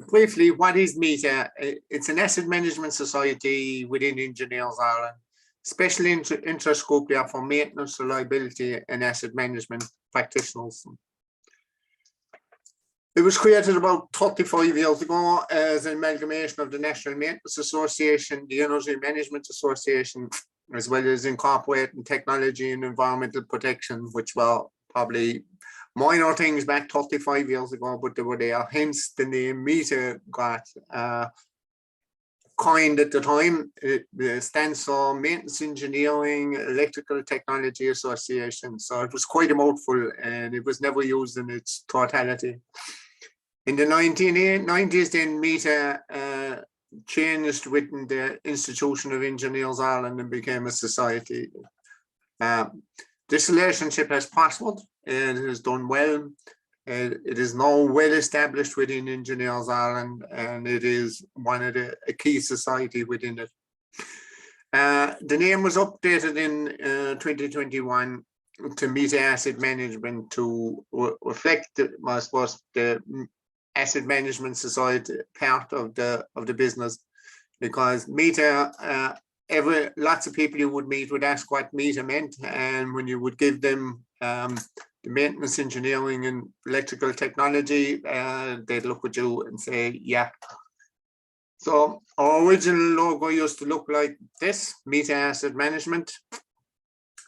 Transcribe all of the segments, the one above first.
briefly, what is MEETA? It's an asset management society within Engineers Ireland, special interest group there for maintenance, reliability and asset management practitioners. It was created about 35 years ago as an amalgamation of the National Maintenance Association, the Energy Management Association, as well as incorporating technology and environmental protection, which were probably minor things back 35 years ago, but they were there. Hence the name MEETA got coined at the time. It stands for Maintenance Engineering Electrical Technology Association. So it was quite a mouthful and it was never used in its totality. In the 1990s, then MEETA changed within the Institution of Engineers Ireland and became a society. This relationship has prospered. It has done well. It is now well established within Engineers Ireland, and it is one of a key society within it. The name was updated in 2021 to MEETA Asset Management to reflect, I suppose, the asset management society part of the business, because MEETA, lots of people you would meet would ask what MEETA meant, and when you would give them the maintenance engineering and electrical technology, they'd look at you and say, yeah. So our original logo used to look like this, MEETA Asset Management.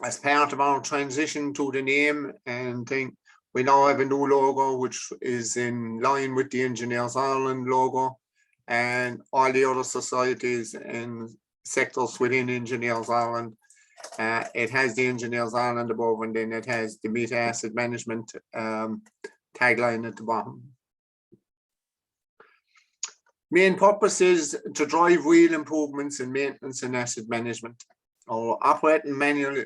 As part of our transition to the name and thing, we now have a new logo which is in line with the Engineers Ireland logo and all the other societies and sectors within Engineers Ireland. It has the Engineers Ireland above, and then it has the MEETA Asset Management tagline at the bottom. Main purpose is to drive real improvements in maintenance and asset management. Our operating manual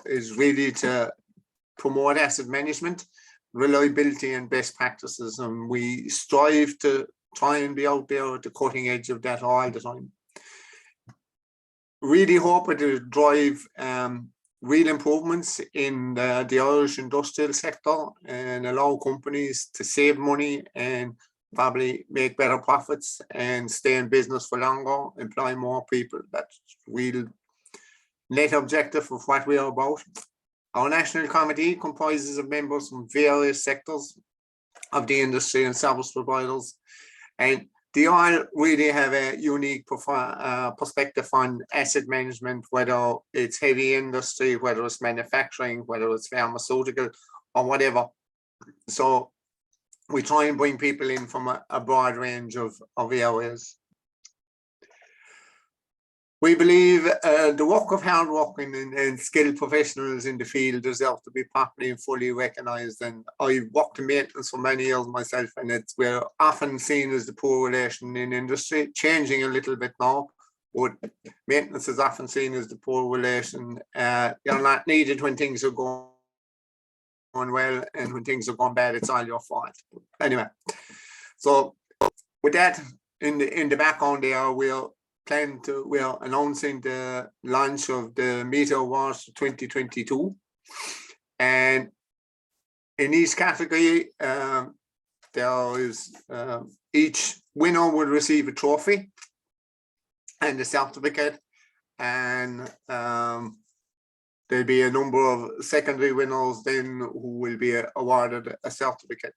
is really to promote asset management, reliability and best practices, and we strive to try and be out there at the cutting edge of that all the time. Really hope it will drive real improvements in the Irish industrial sector and allow companies to save money and probably make better profits and stay in business for longer, employ more people. That's real net objective of what we are about. Our national committee comprises of members from various sectors of the industry and service providers, and they all really have a unique perspective on asset management, whether it's heavy industry, whether it's manufacturing, whether it's pharmaceutical or whatever. So we try and bring people in from a broad range of areas. We believe the work of hardworking and skilled professionals in the field deserve to be properly and fully recognised. And I've worked in maintenance for many years myself, and we're often seen as the poor relation in industry, changing a little bit now, but maintenance is often seen as the poor relation. You're not needed when things are going well, and when things are going bad, it's all your fault. Anyway, so with that in the background there, we're announcing the launch of the MEETA Awards 2022, and in each category there is each winner will receive a trophy and a certificate, and there'll be a number of secondary winners then who will be awarded a certificate.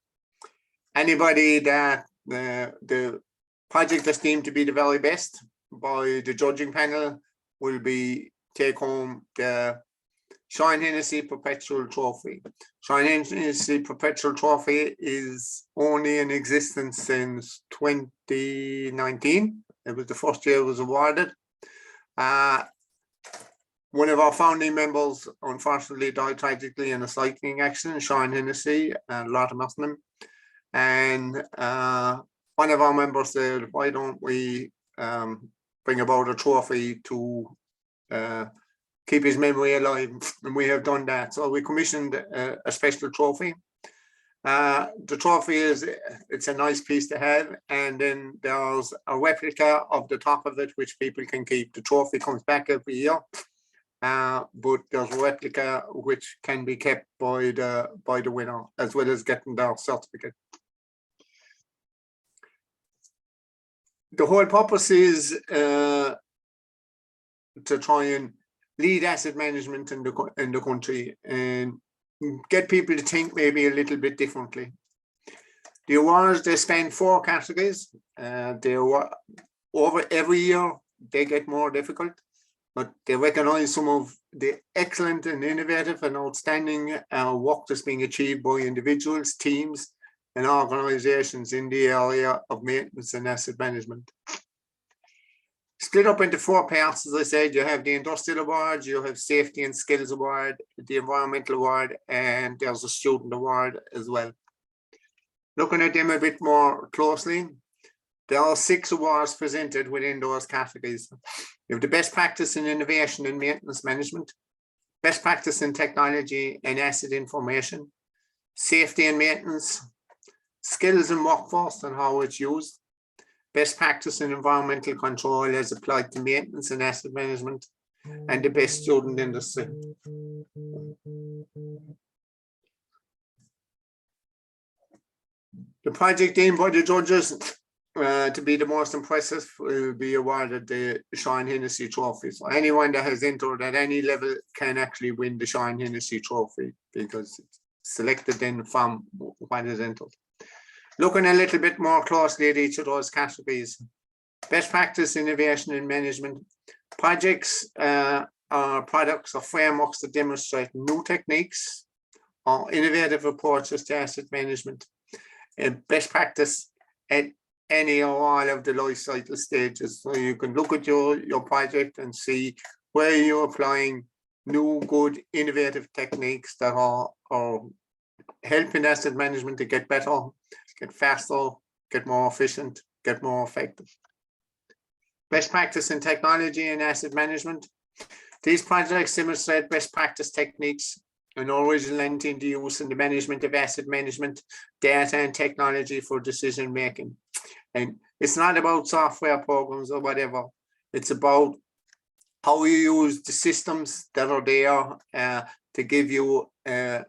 Anybody that the project is deemed to be the very best by the judging panel will take home the Sean Hennessy Perpetual Trophy. Sean Hennessy Perpetual Trophy is only in existence since 2019. It was the first year it was awarded. One of our founding members unfortunately died tragically in a cycling accident, Sean Hennessy, and a lot of him. And one of our members said, why don't we bring about a trophy to keep his memory alive, and we have done that. So we commissioned a special trophy. The trophy it's a nice piece to have, and then there's a replica of the top of it which people can keep. The trophy comes back every year, but there's a replica which can be kept by the winner, as well as getting their certificate. the whole purpose is to try and lead asset management in the country and get people to think maybe a little bit differently. The awards, they span 4 categories. Over every year, they get more difficult, but they recognize some of the excellent and innovative and outstanding work that's being achieved by individuals, teams, and organizations in the area of maintenance and asset management. Split up into 4 parts, as I said. You have the Industrial Award, you have Safety and Skills Award, the Environmental Award, and there's a Student Award as well. Looking at them a bit more closely, there are 6 awards presented within those categories. You have the Best Practice in Innovation and Maintenance Management, Best Practice in Technology and Asset Information, Safety and Maintenance, Skills and Workforce and how it's used, Best Practice in Environmental Control as applied to maintenance and asset management, and the Best Student Industry. The project deemed by the judges to be the most impressive will be awarded the Sean Hennessy Trophy. So anyone that has entered at any level can actually win the Sean Hennessy Trophy because it's selected then from what is entered. Looking a little bit more closely at each of those categories. Best Practice Innovation and Management. Projects are products or frameworks that demonstrate new techniques or innovative approaches to asset management. Best practice at any or all of the life cycle stages. So you can look at your project and see where you're applying new, good, innovative techniques that are helping asset management to get better, get faster, get more efficient, get more effective. Best practice in technology and asset management. These projects demonstrate best practice techniques and originality in the use and the management of asset management, data and technology for decision making. And it's not about software programs or whatever. It's about how you use the systems that are there to give you a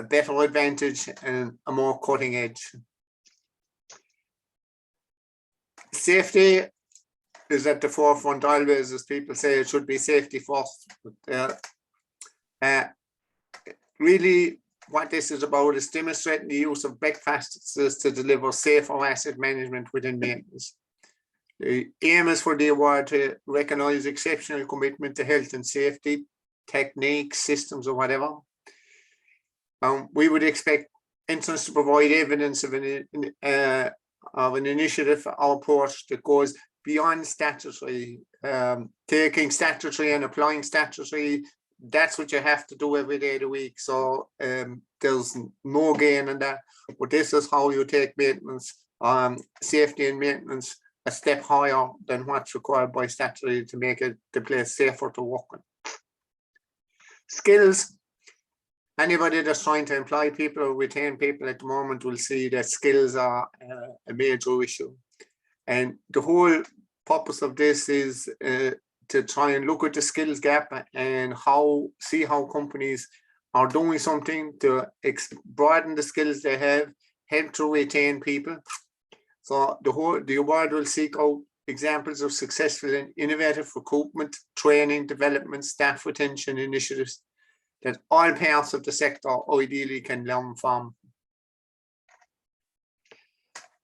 better advantage and a more cutting edge. Safety is at the forefront always, as people say, it should be safety first. But, really, what this is about is demonstrating the use of best practices to deliver safer asset management within maintenance. The aim is for the award to recognise exceptional commitment to health and safety, techniques, systems, or whatever. We would expect entrants to provide evidence of an initiative or approach that goes beyond statutory, taking statutory and applying statutory. That's what you have to do every day of the week. So there's no gain in that. But this is how you take maintenance, safety and maintenance a step higher than what's required by statutory to make the place safer to work in. Skills. Anybody that's trying to employ people or retain people at the moment will see that skills are a major issue. And the whole purpose of this is to try and look at the skills gap and see how companies are doing something to broaden the skills they have, help to retain people. So the award will seek out examples of successful and innovative recruitment, training, development, staff retention initiatives that all parts of the sector ideally can learn from.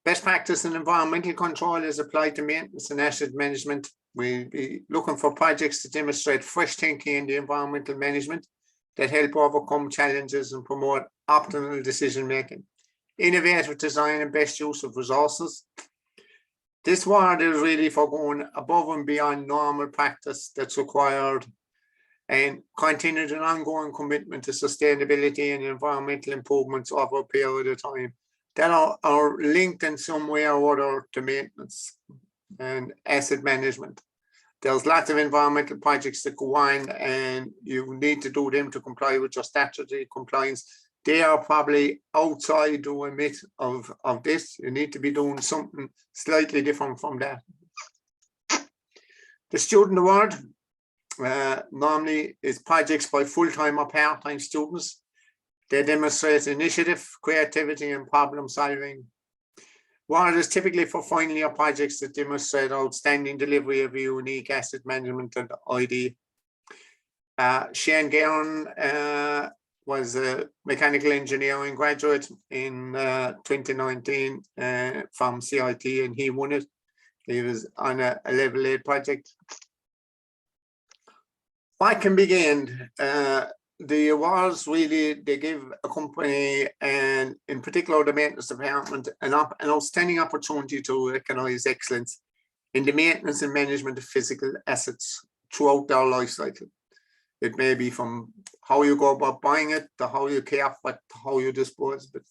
Best practice in environmental control is applied to maintenance and asset management. We'll be looking for projects to demonstrate fresh thinking in the environmental management that help overcome challenges and promote optimal decision making. Innovative design and best use of resources. This award is really for going above and beyond normal practice that's required and continued an ongoing commitment to sustainability and environmental improvements over a period of time that are linked in some way or other to maintenance and asset management. There's lots of environmental projects that go on and you need to do them to comply with your statutory compliance. They are probably outside the remit of this. You need to be doing something slightly different from that. The Student Award normally is projects by full-time or part-time students. They demonstrate initiative, creativity, and problem solving. Award is typically for final year projects that demonstrate outstanding delivery of a unique asset management and ID. Shane Guerin was a mechanical engineering graduate in 2019 from CIT, and he won it. He was on a level 8 project. What can be gained? The awards really, they give a company, and in particular the maintenance department, an outstanding opportunity to recognise excellence in the maintenance and management of physical assets throughout their life cycle. It may be from how you go about buying it, to how you care for it, to how you dispose of it.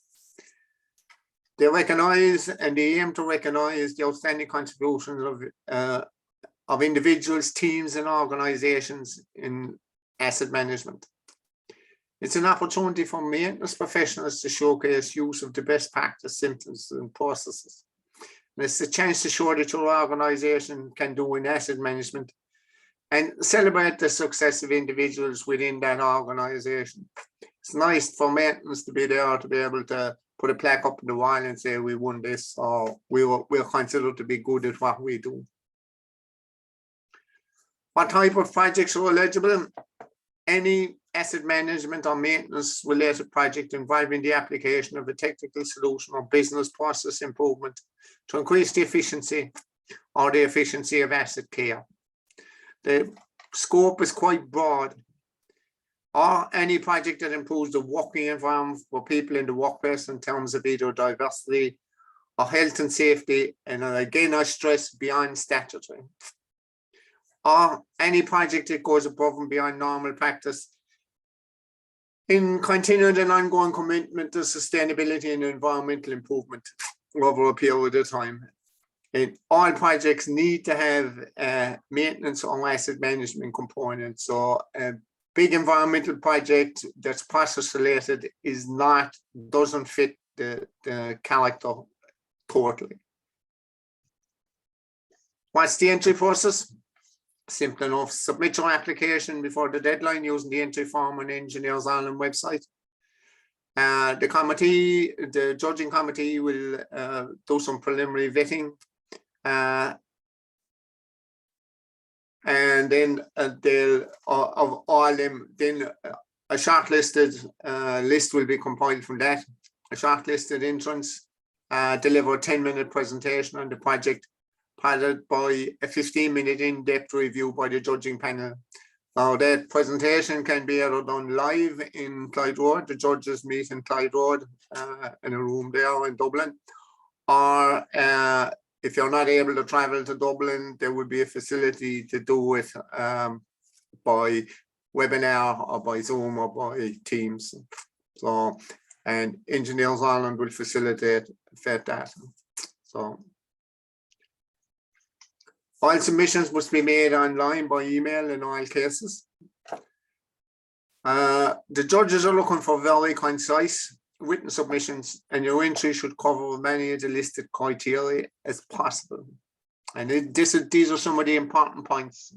They recognise and they aim to recognise the outstanding contributions of individuals, teams and organisations in asset management. It's an opportunity for maintenance professionals to showcase use of the best practice systems and processes. And it's a chance to show that your organisation can do in asset management and celebrate the success of individuals within that organisation. It's nice for maintenance to be there, to be able to put a plaque up in the wall and say we won this, or we're considered to be good at what we do. What type of projects are eligible? Any asset management or maintenance related project involving the application of a technical solution or business process improvement to increase the efficiency or the efficiency of asset care. The scope is quite broad. Or any project that improves the working environment for people in the workplace in terms of either diversity or health and safety, and again I stress beyond statutory. Or any project that goes above and beyond normal practice in continued and ongoing commitment to sustainability and environmental improvement over a period of time. And all projects need to have maintenance or asset management components. So a big environmental project that's process related doesn't fit the character totally. What's the entry process? Simple enough. Submit your application before the deadline using the entry form on the Engineers Ireland website. The judging committee will do some preliminary vetting, and then they'll of all them. Then a shortlisted list will be compiled from that. A shortlisted entrants deliver a 10-minute presentation on the project, followed by a 15-minute in-depth review by the judging panel. Now that presentation can be either done live in Clyde Road, the judges meet in Clyde Road in a room there in Dublin, or if you're not able to travel to Dublin, there would be a facility to do it by webinar or by Zoom or by Teams. So, and Engineers Ireland will facilitate that. So, all submissions must be made online by email in all cases. The judges are looking for very concise written submissions, and your entry should cover as many of the listed criteria as possible. And these are some of the important points.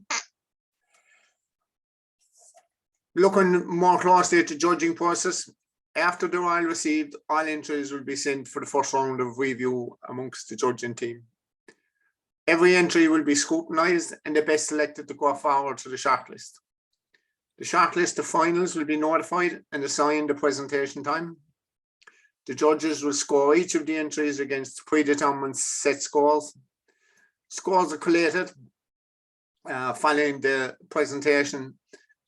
Looking more closely at the judging process, after they're all received, all entries will be sent for the first round of review amongst the judging team. Every entry will be scrutinised and the best selected to go forward to the shortlist. The shortlist of finals will be notified and assigned a presentation time. The judges will score each of the entries against predetermined set scores. Scores are collated following the presentation,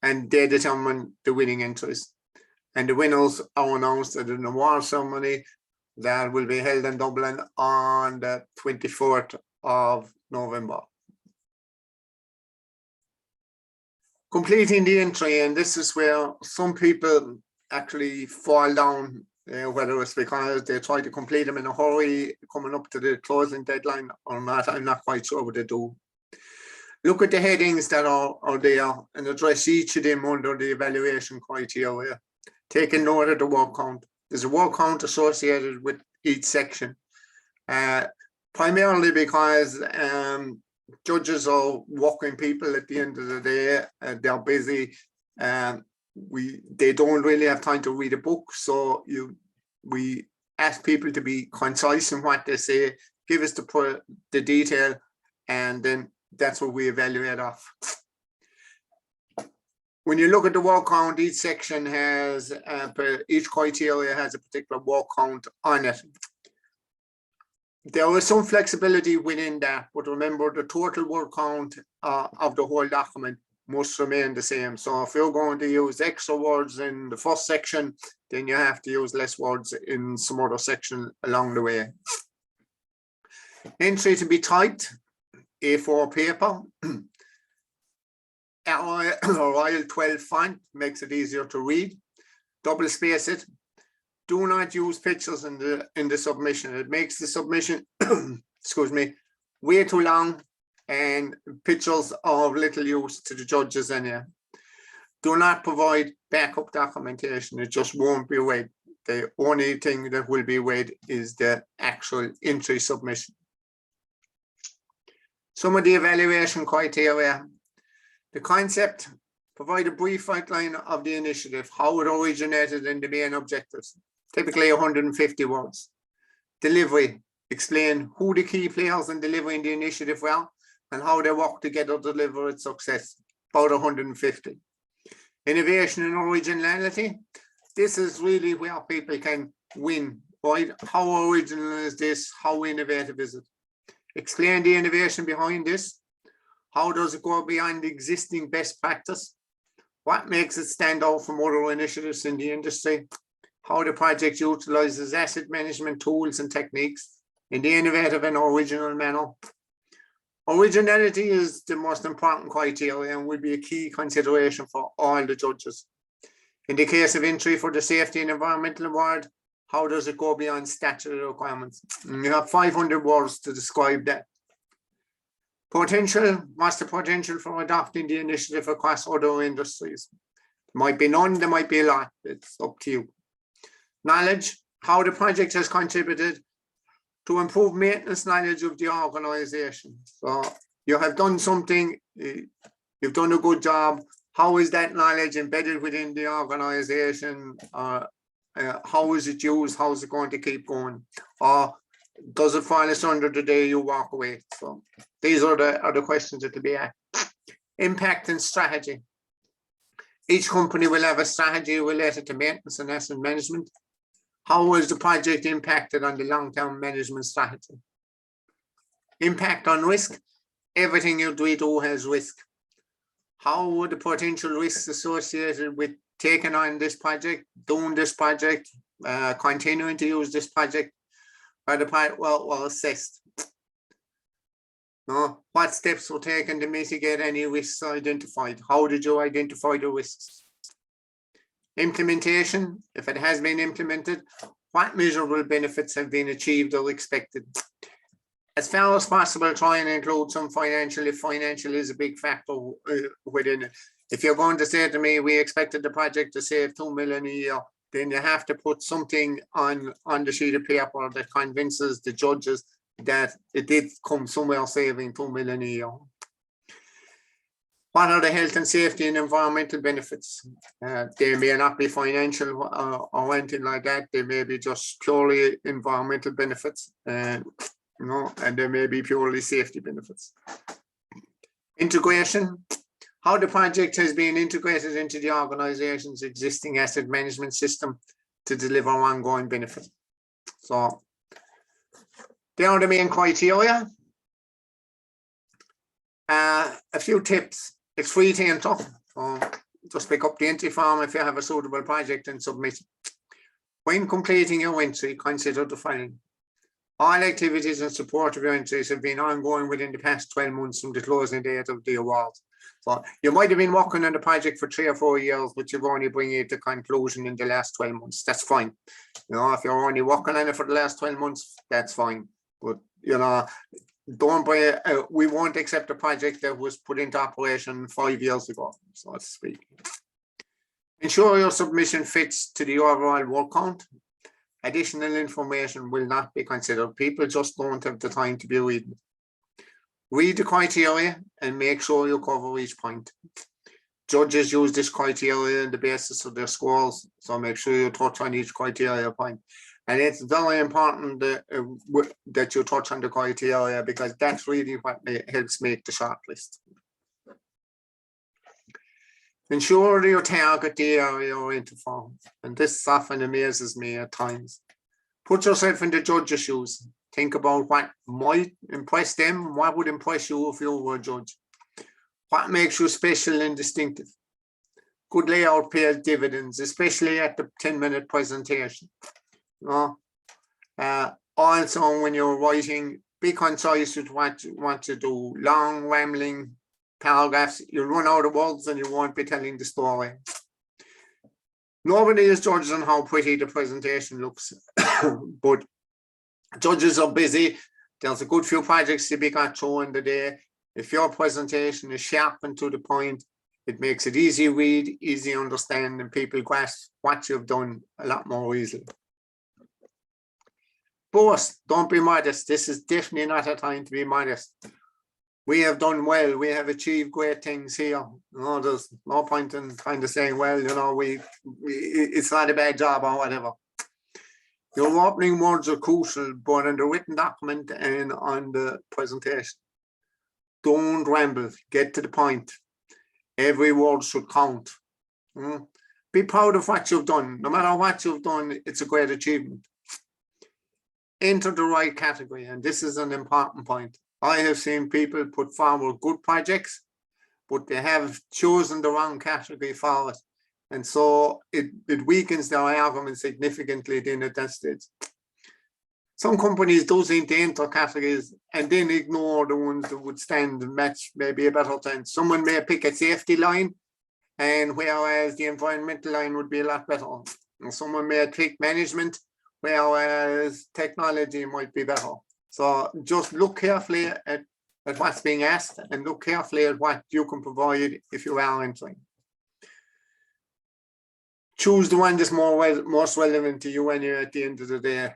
and they determine the winning entries. And the winners are announced at an award ceremony that will be held in Dublin on the 24th of November. Completing the entry, and this is where some people actually fall down, whether it's because they try to complete them in a hurry coming up to the closing deadline or not. I'm not quite sure what they do. Look at the headings that are there and address each of them under the evaluation criteria. Take a note of the word count. There's a word count associated with each section. Primarily because judges are working people at the end of the day. They're busy. They don't really have time to read a book, so we ask people to be concise in what they say, give us the detail, and then that's what we evaluate off. When you look at the word count, each section has, each criteria has a particular word count on it. There is some flexibility within that, but remember the total word count of the whole document must remain the same. So if you're going to use extra words in the first section, then you have to use less words in some other section along the way. Entry to be typed, A4 paper. Royal 12 font makes it easier to read. Double space it. Do not use pictures in the submission. It makes the submission, excuse me, way too long, and pictures are of little use to the judges anyhow. Do not provide backup documentation. It just won't be read. The only thing that will be read is the actual entry submission. Some of the evaluation criteria. The concept, provide a brief outline of the initiative, how it originated and the main objectives, typically 150 words. Delivery, explain who the key players in delivering the initiative were and how they work together to deliver its success, about 150. Innovation and originality, this is really where people can win, right? How original is this? How innovative is it? Explain the innovation behind this. How does it go beyond the existing best practice? What makes it stand out from other initiatives in the industry? How the project utilizes asset management tools and techniques in the innovative and original manner. Originality is the most important criteria and will be a key consideration for all the judges. In the case of entry for the Safety and Environmental Award, how does it go beyond statutory requirements? And you have 500 words to describe that. Potential, what's the potential for adopting the initiative across other industries? There might be none, there might be a lot, it's up to you. Knowledge, how the project has contributed to improve maintenance knowledge of the organization. So you have done something, you've done a good job. How is that knowledge embedded within the organization? How is it used? How is it going to keep going? Or does it fall under the day you walk away? So these are the questions that will be asked. Impact and strategy. Each company will have a strategy related to maintenance and asset management. How is the project impacted on the long-term management strategy? Impact on risk. Everything you do has risk. How would the potential risks associated with taking on this project, doing this project, continuing to use this project, are the part well assessed? No, what steps were taken to mitigate any risks identified? How did you identify the risks? Implementation, if it has been implemented, what measurable benefits have been achieved or expected? As far as possible, try and include some financial, if financial is a big factor within it. If you're going to say to me, we expected the project to save 2 million a year, then you have to put something on the sheet of paper that convinces the judges that it did come somewhere saving 2 million a year. What are the health and safety and environmental benefits? They may not be financial or anything like that. They may be just purely environmental benefits, and there may be purely safety benefits. Integration. How the project has been integrated into the organization's existing asset management system to deliver ongoing benefit. So they are the main criteria. A few tips. It's free to enter. Just pick up the entry form if you have a suitable project and submit. When completing your entry, consider the following. All activities in support of your entries have been ongoing within the past 12 months from the closing date of the award. So you might have been working on the project for 3 or 4 years, but you've only bring it to conclusion in the last 12 months. That's fine. If you're only working on it for the last 12 months, that's fine. But don't buy we won't accept a project that was put into operation 5 years ago, so to speak. Ensure your submission fits to the overall work count. Additional information will not be considered. People just don't have the time to be reading. Read the criteria and make sure you cover each point. Judges use this criteria on the basis of their scores, so make sure you touch on each criteria point. And it's very important that you touch on the criteria, because that's really what helps make the shortlist. Ensure you target the area you're into for. And this often amazes me at times. Put yourself in the judge's shoes. Think about what might impress them. What would impress you if you were a judge? What makes you special and distinctive? Good layout pays dividends, especially at the 10-minute presentation. Also, when you're writing, be concise with what you want to do. Long, rambling paragraphs, you'll run out of words and you won't be telling the story. Nobody is judged on how pretty the presentation looks, but judges are busy. There's a good few projects to be got through in the day. If your presentation is sharp and to the point, it makes it easy read, easy understand, and people grasp what you've done a lot more easily. Boast, don't be modest. This is definitely not a time to be modest. We have done well. We have achieved great things here. There's no point in kind of saying, well, it's not a bad job or whatever. Your opening words are crucial, both in the written document and on the presentation. Don't ramble. Get to the point. Every word should count. Be proud of what you've done. No matter what you've done, it's a great achievement. Enter the right category, and this is an important point. I have seen people put forward good projects, but they have chosen the wrong category for it. And so it weakens their argument significantly then at that stage. Some companies do seem to enter categories and then ignore the ones that would stand and match maybe a better chance. Someone may pick a safety line, and whereas the environmental line would be a lot better. And someone may pick management, whereas technology might be better. So just look carefully at what's being asked and look carefully at what you can provide if you are entering. Choose the one that's most relevant to you anyway at the end of the day.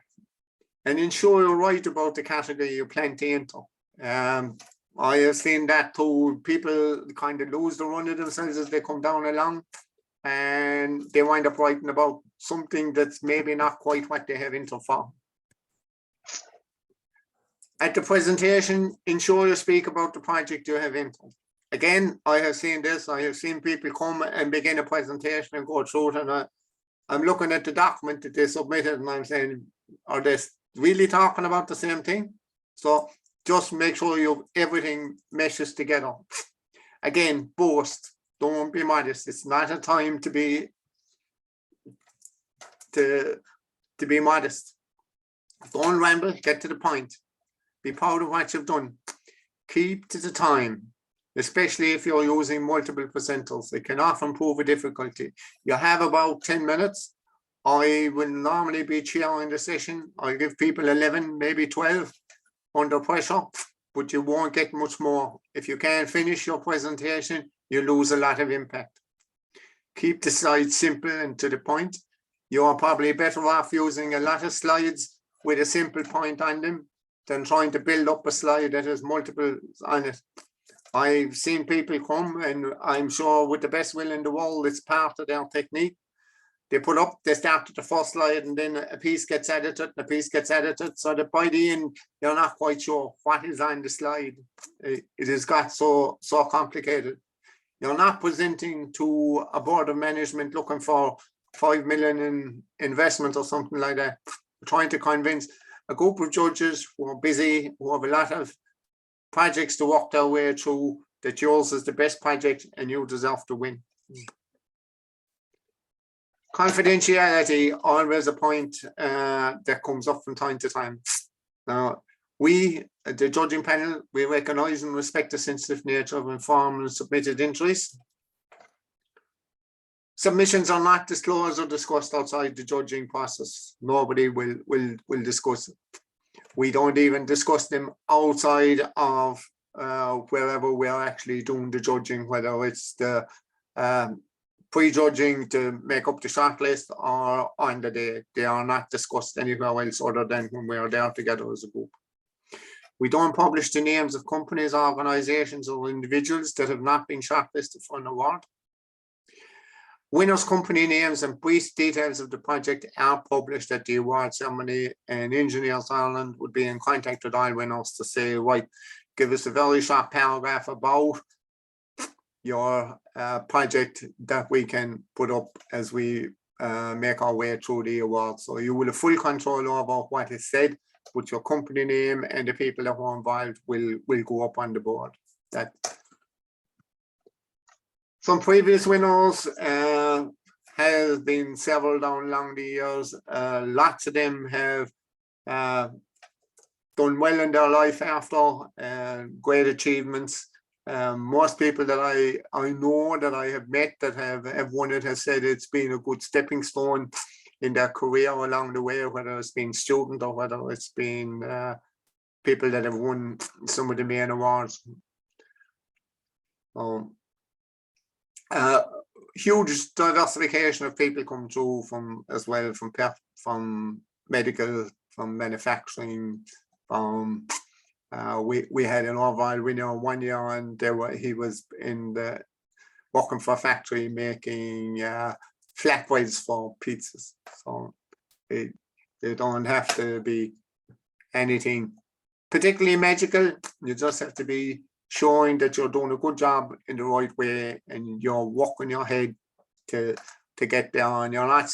And ensure you're right about the category you plan to enter. I have seen that too. People kind of lose the run of themselves as they come down along, and they wind up writing about something that's maybe not quite what they have entered for. At the presentation, ensure you speak about the project you have entered. Again, I have seen this. I have seen people come and begin a presentation and go through it, and I'm looking at the document that they submitted, and I'm saying, are they really talking about the same thing? So just make sure everything meshes together. Again, boast. Don't be modest. It's not a time to be modest. Don't ramble. Get to the point. Be proud of what you've done. Keep to the time, especially if you're using multiple presenters. It can often prove a difficulty. You have about 10 minutes. I will normally be chairing the session. I give people 11, maybe 12 under pressure, but you won't get much more. If you can't finish your presentation, you lose a lot of impact. Keep the slides simple and to the point. You are probably better off using a lot of slides with a simple point on them than trying to build up a slide that has multiple on it. I've seen people come, and I'm sure with the best will in the world, it's part of their technique. They start at the first slide, and then a piece gets edited, and a piece gets edited, so that by the end, you're not quite sure what is on the slide. It has got so complicated. You're not presenting to a board of management looking for 5 million in investment or something like that. You're trying to convince a group of judges who are busy, who have a lot of projects to work their way through, that yours is the best project and you deserve to win. Confidentiality, always a point that comes up from time to time. Now, we, the judging panel, we recognise and respect the sensitive nature of informed and submitted entries. Submissions are not disclosed or discussed outside the judging process. Nobody will discuss it. We don't even discuss them outside of wherever we're actually doing the judging, whether it's the pre-judging to make up the shortlist or on the day. They are not discussed anywhere else other than when we are there together as a group. We don't publish the names of companies, organizations, or individuals that have not been shortlisted for an award. Winners' company names and brief details of the project are published at the award ceremony, and Engineers Ireland would be in contact with all winners to say, right, give us a very short paragraph about your project that we can put up as we make our way through the awards. So you will have full control over what is said, but your company name and the people that were involved will go up on the board. That some previous winners has been several down along the years. Lots of them have done well in their life after, great achievements. Most people that I know that I have met that have won it have said it's been a good stepping stone in their career along the way, whether it's been student or whether it's been people that have won some of the main awards. Huge diversification of people come through from as well, from medical, from manufacturing, from we had an overall winner 1 year, and he was working for a factory making flatbreads for pizzas. So they don't have to be anything particularly magical. You just have to be showing that you're doing a good job in the right way and you're working your head to get there. And you're not,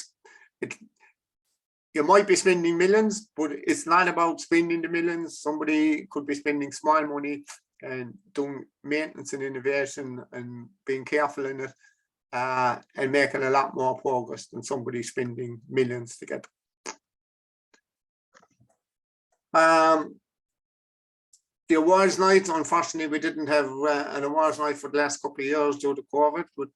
you might be spending millions, but it's not about spending the millions. Somebody could be spending small money and doing maintenance and innovation and being careful in it and making a lot more progress than somebody spending millions to get. The awards night, unfortunately, we didn't have an awards night for the last couple of years due to COVID, but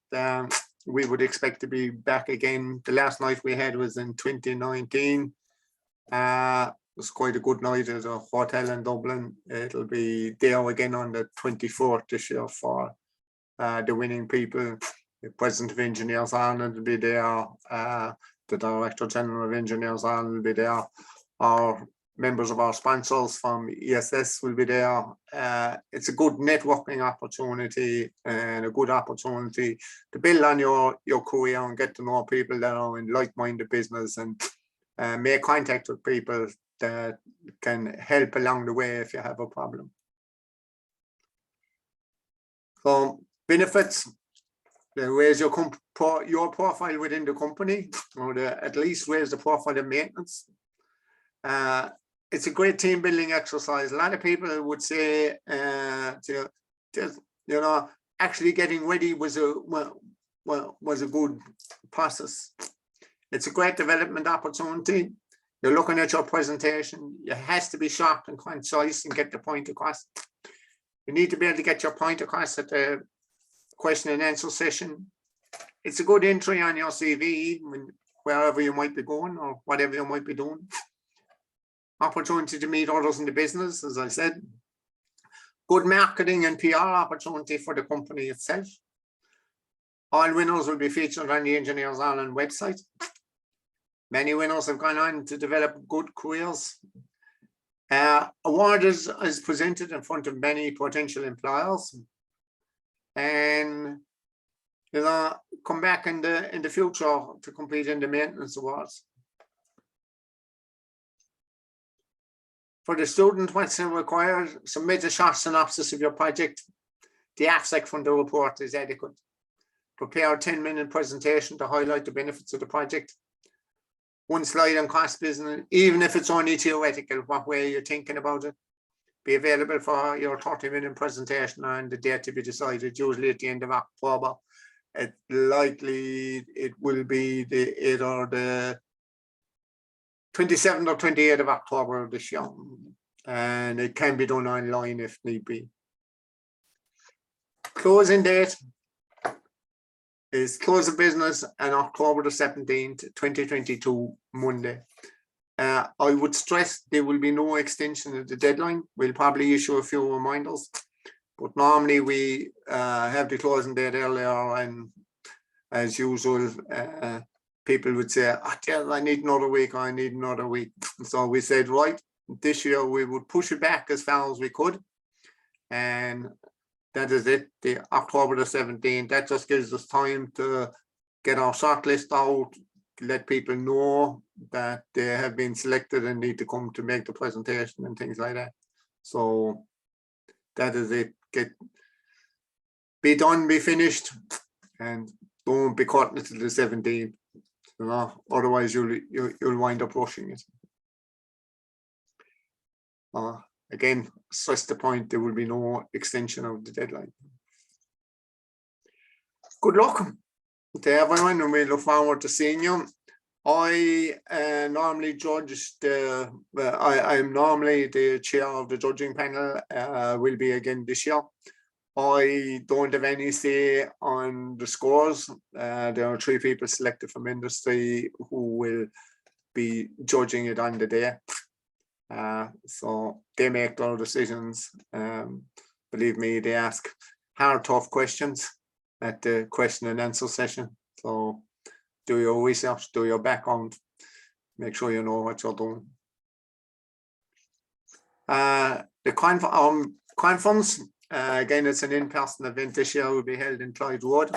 we would expect to be back again. The last night we had was in 2019. It was quite a good night at a hotel in Dublin. It'll be there again on the 24th this year for the winning people. The President of Engineers Ireland will be there. The Director General of Engineers Ireland will be there. Our members of our sponsors from ESS will be there. It's a good networking opportunity and a good opportunity to build on your career and get to know people that are in like-minded business and make contact with people that can help along the way if you have a problem. So benefits, raise your profile within the company, or at least raise the profile of maintenance. It's a great team building exercise. A lot of people would say, actually getting ready was a good process. It's a great development opportunity. You're looking at your presentation. It has to be sharp and concise and get the point across. You need to be able to get your point across at the question and answer session. It's a good entry on your CV, wherever you might be going or whatever you might be doing. Opportunity to meet others in the business, as I said. Good marketing and PR opportunity for the company itself. All winners will be featured on the Engineers Ireland website. Many winners have gone on to develop good careers. Award is presented in front of many potential employers, and come back in the future to compete in the maintenance awards. For the student, what's required? Submit a short synopsis of your project. The abstract from the report is adequate. Prepare a 10-minute presentation to highlight the benefits of the project. One slide on cost business, even if it's only theoretical, what way you're thinking about it. Be available for your 30-minute presentation on the date to be decided, usually at the end of October. It will be either the 27th or 28th of October of this year, and it can be done online if need be. Closing date is close of business on October the 17th, 2022, Monday. I would stress there will be no extension of the deadline. We'll probably issue a few reminders, but normally we have the closing date earlier, and as usual, people would say, I need another week, I need another week. So we said, right, this year we would push it back as far as we could. And that is it, the October the 17th. That just gives us time to get our shortlist out, let people know that they have been selected and need to come to make the presentation and things like that. So that is it. Be done, be finished, and don't be caught until the 17th. You know, otherwise you'll wind up rushing it. Again, stress the point, there will be no extension of the deadline. Good luck to everyone, and we look forward to seeing you. I normally judge I'm normally the chair of the judging panel, will be again this year. I don't have any say on the scores. There are 3 people selected from industry who will be judging it on the day. So they make their decisions. Believe me, they ask hard, tough questions at the question and answer session. So do your research, do your background, make sure you know what you're doing. The conference, again, it's an in-person event this year, will be held in Clyde Road.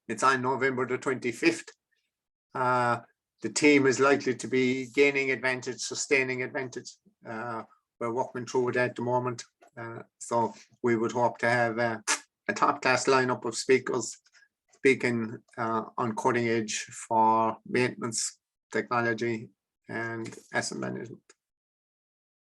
It's on November the 25th. The team is likely to be gaining advantage, sustaining advantage. We're working through it at the moment. So we would hope to have a top-class lineup of speakers speaking on cutting edge for maintenance, technology, and asset management.